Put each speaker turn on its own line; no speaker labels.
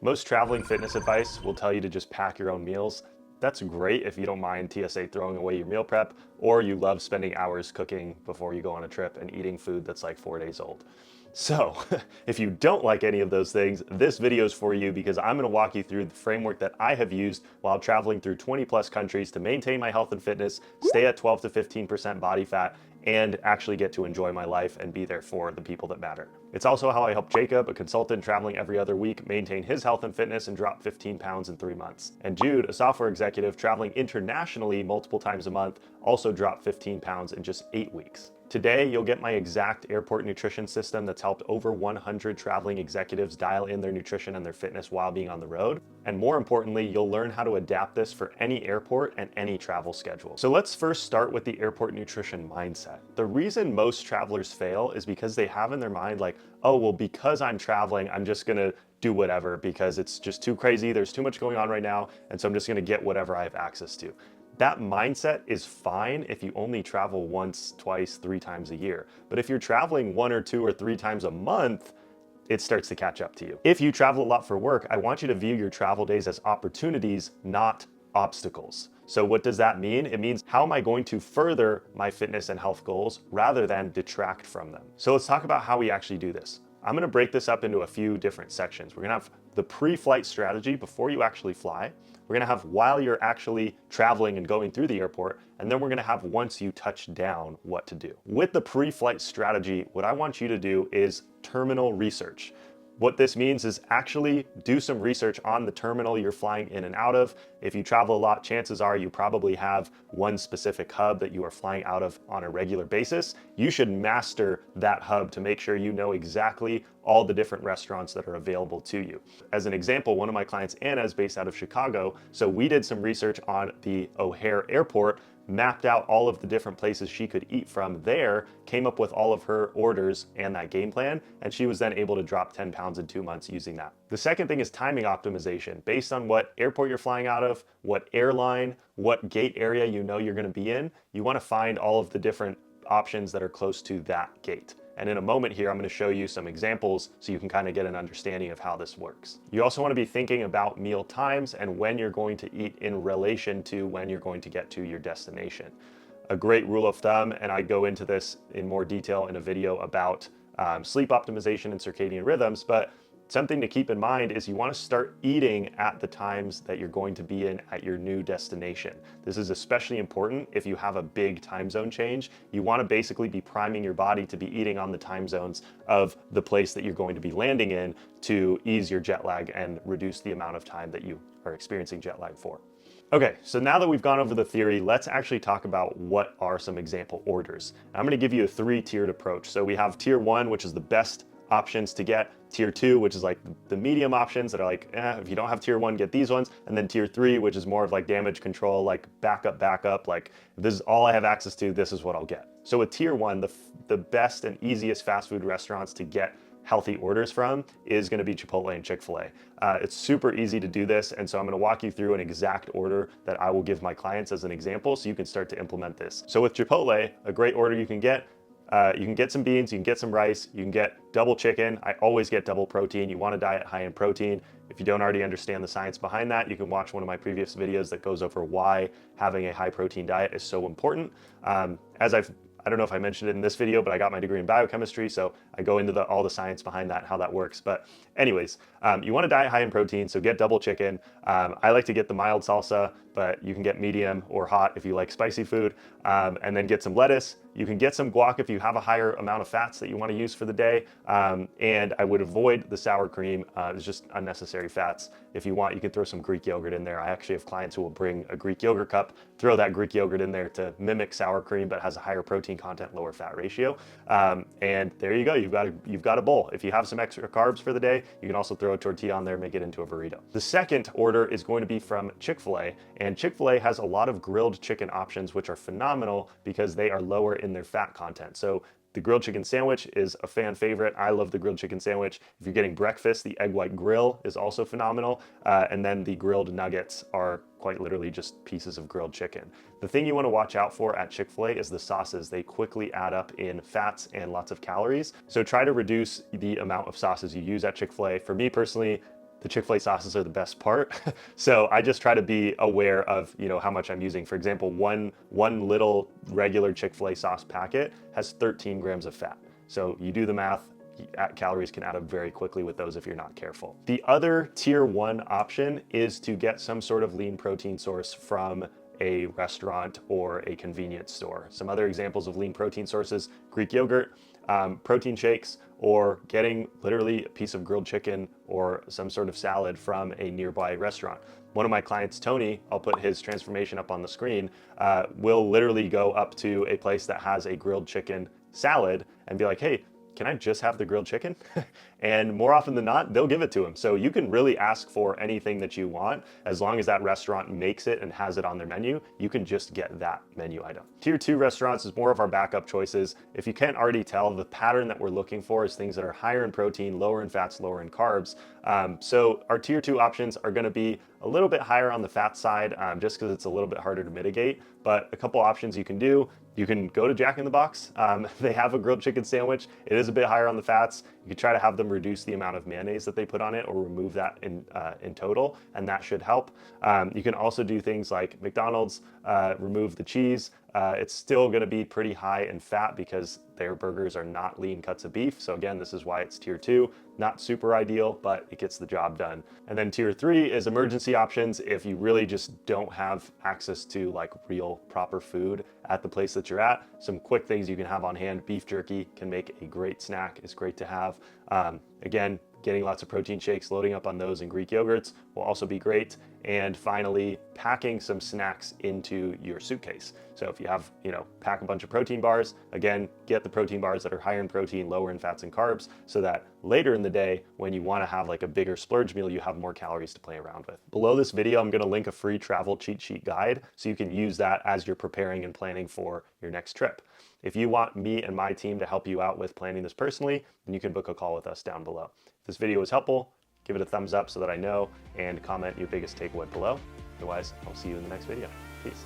Most traveling fitness advice will tell you to just pack your own meals. That's great if you don't mind TSA throwing away your meal prep, or you love spending hours cooking before you go on a trip and eating food that's like 4 days old. So, if you don't like any of those things, this video is for you because I'm gonna walk you through the framework that I have used while traveling through 20 plus countries to maintain my health and fitness, stay at 12 to 15% body fat, and actually get to enjoy my life and be there for the people that matter. It's also how I helped Jacob, a consultant traveling every other week, maintain his health and fitness and drop 15 pounds in 3 months. And Jude, a software executive traveling internationally multiple times a month, also dropped 15 pounds in just 8 weeks. Today, you'll get my exact airport nutrition system that's helped over 100 traveling executives dial in their nutrition and their fitness while being on the road. And more importantly, you'll learn how to adapt this for any airport and any travel schedule. So let's first start with the airport nutrition mindset. The reason most travelers fail is because they have in their mind like, oh, well, because I'm traveling, I'm just gonna do whatever because it's just too crazy. There's too much going on right now. And so I'm just gonna get whatever I have access to. That mindset is fine if you only travel once, twice, 3 times a year. But if you're traveling 1 or 2 or 3 times a month, it starts to catch up to you. If you travel a lot for work, I want you to view your travel days as opportunities, not obstacles. So what does that mean? It means, how am I going to further my fitness and health goals rather than detract from them? So let's talk about how we actually do this. I'm gonna break this up into a few different sections. We're gonna have the pre-flight strategy before you actually fly. We're gonna have while you're actually traveling and going through the airport, and then we're gonna have once you touch down what to do. With the pre-flight strategy, what I want you to do is terminal research. What this means is actually do some research on the terminal you're flying in and out of. If you travel a lot, chances are you probably have one specific hub that you are flying out of on a regular basis. You should master that hub to make sure you know exactly all the different restaurants that are available to you. As an example, one of my clients, Anna, is based out of Chicago. So we did some research on the O'Hare Airport, mapped out all of the different places she could eat from there, came up with all of her orders and that game plan, and she was then able to drop 10 pounds in 2 months using that. The second thing is timing optimization. Based on what airport you're flying out of, what airline, what gate area you know you're gonna be in, you wanna find all of the different options that are close to that gate. And in a moment here, I'm gonna show you some examples so you can kind of get an understanding of how this works. You also wanna be thinking about meal times and when you're going to eat in relation to when you're going to get to your destination. A great rule of thumb, and I go into this in more detail in a video about sleep optimization and circadian rhythms, but something to keep in mind is you want to start eating at the times that you're going to be in at your new destination. This is especially important if you have a big time zone change. You want to basically be priming your body to be eating on the time zones of the place that you're going to be landing in to ease your jet lag and reduce the amount of time that you are experiencing jet lag for. Okay, so now that we've gone over the theory, let's actually talk about what are some example orders. I'm going to give you a 3-tiered approach. So we have tier 1, which is the best options to get, tier 2, which is like the medium options that are like, if you don't have tier 1, get these ones, and then tier 3, which is more of like damage control, like backup, like if this is all I have access to, this is what I'll get. So with tier 1, the best and easiest fast food restaurants to get healthy orders from is gonna be Chipotle and Chick-fil-A. It's super easy to do this, and so I'm gonna walk you through an exact order that I will give my clients as an example so you can start to implement this. So with Chipotle, a great order you can get some beans, you can get some rice, you can get double chicken. I always get double protein. You want a diet high in protein. If you don't already understand the science behind that, you can watch one of my previous videos that goes over why having a high protein diet is so important. I don't know if I mentioned it in this video, but I got my degree in biochemistry, so I go into all the science behind that, how that works. But anyways, you want a diet high in protein, so get double chicken. I like to get the mild salsa, but you can get medium or hot if you like spicy food, and then get some lettuce. You can get some guac if you have a higher amount of fats that you want to use for the day, and I would avoid the sour cream. It's just unnecessary fats. If you want, you can throw some Greek yogurt in there. I actually have clients who will bring a Greek yogurt cup, throw that Greek yogurt in there to mimic sour cream, but has a higher protein content, lower fat ratio. And there you go, you've got a bowl. If you have some extra carbs for the day, you can also throw a tortilla on there, make it into a burrito. The second order is going to be from Chick-fil-A, and Chick-fil-A has a lot of grilled chicken options, which are phenomenal because they are lower in their fat content. So the grilled chicken sandwich is a fan favorite. I love the grilled chicken sandwich. If you're getting breakfast, the egg white grill is also phenomenal. And then the grilled nuggets are quite literally just pieces of grilled chicken. The thing you want to watch out for at Chick-fil-A is the sauces. They quickly add up in fats and lots of calories. So try to reduce the amount of sauces you use at Chick-fil-A. For me personally, the Chick-fil-A sauces are the best part. So I just try to be aware of, how much I'm using. For example, one little regular Chick-fil-A sauce packet has 13 grams of fat. So you do the math, calories can add up very quickly with those if you're not careful. The other tier 1 option is to get some sort of lean protein source from a restaurant or a convenience store. Some other examples of lean protein sources: Greek yogurt, protein shakes, or getting literally a piece of grilled chicken or some sort of salad from a nearby restaurant. One of my clients, Tony, I'll put his transformation up on the screen, will literally go up to a place that has a grilled chicken salad and be like, hey, can I just have the grilled chicken? And more often than not, they'll give it to him. So you can really ask for anything that you want. As long as that restaurant makes it and has it on their menu, you can just get that menu item. Tier 2 restaurants is more of our backup choices. If you can't already tell, the pattern that we're looking for is things that are higher in protein, lower in fats, lower in carbs. So our tier 2 options are gonna be a little bit higher on the fat side, just because it's a little bit harder to mitigate. But a couple options you can do: you can go to Jack in the Box. They have a grilled chicken sandwich. It is a bit higher on the fats. You can try to have them reduce the amount of mayonnaise that they put on it, or remove that in total, and that should help. You can also do things like McDonald's, remove the cheese. It's still gonna be pretty high in fat because their burgers are not lean cuts of beef. So again, this is why it's tier 2. Not super ideal, but it gets the job done. And then tier 3 is emergency options. If you really just don't have access to like real proper food at the place that you're at, some quick things you can have on hand. Beef jerky can make a great snack. It's great to have. Again, getting lots of protein shakes, loading up on those and Greek yogurts will also be great. And finally, packing some snacks into your suitcase. So if you have, pack a bunch of protein bars, again, get the protein bars that are higher in protein, lower in fats and carbs, so that later in the day, when you want to have like a bigger splurge meal, you have more calories to play around with. Below this video, I'm going to link a free travel cheat sheet guide, so you can use that as you're preparing and planning for your next trip. If you want me and my team to help you out with planning this personally, then you can book a call with us down below. If this video was helpful, give it a thumbs up so that I know, and comment your biggest takeaway below. Otherwise, I'll see you in the next video. Peace.